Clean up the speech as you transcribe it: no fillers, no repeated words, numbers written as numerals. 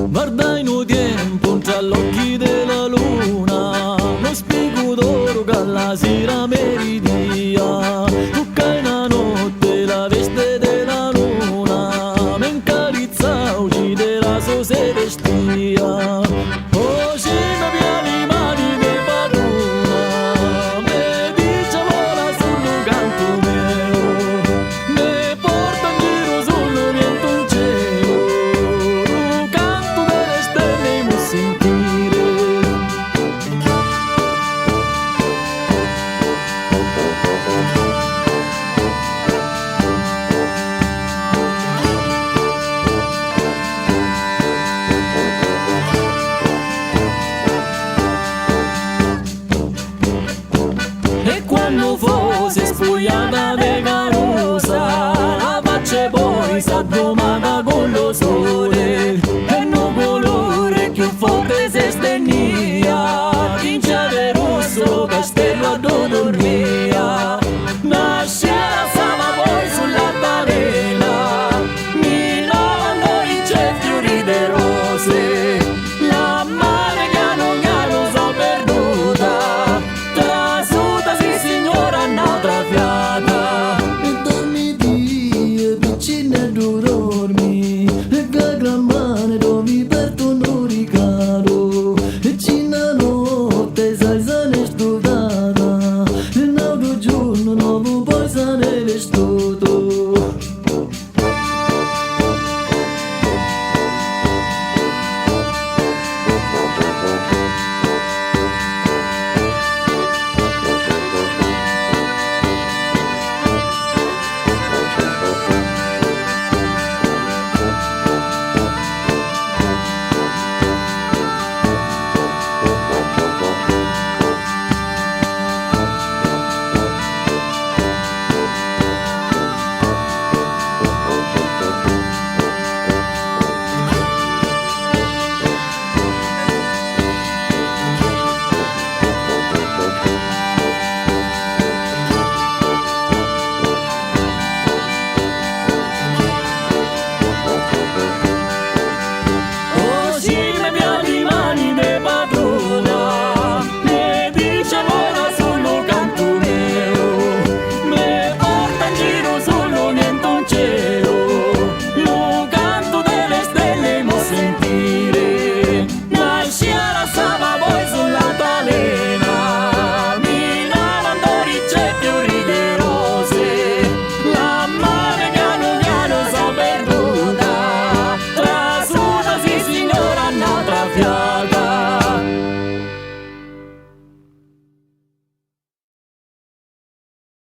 Guarda in un tempo tra gli occhi della luna, lo spiego d'oro che alla sera meridia, tocca una notte la veste della luna, mi incarizza uccide la sua celestia. Oh, ci mi piace le mani di padrona, mi dice vola sul canto mio, mi porta in giro sull'oriente un cielo, un canto delle stelle mi sentire. E quando fosse spogliata de carosa, la faccia poi s'addumata con lo sole, e no colore più forte si stenia, vincere rosso castello a dormia. Nasce la sama poi sull'altalena, mi lavano i fiori de rose, la mare piano piano so perduta, trasuta sì signora un'altra fiata. E dormi die vicine tu dormi, e che gran mane dormi per tu non ricado, e cina notte sai se ne studata, e un altro giorno nuovo poi se ne vestuto. Oh, ci mi piace le mani di padrona, mi dice vola sullo canto mio, mi porta in giro solo niente un cielo, lo canto delle stelle mo sentire. Nasce la sava poi sull'altalena, mi lavano i fiori di rose, la mare piano piano so perduta, trasuta sì signora un'altra fiata.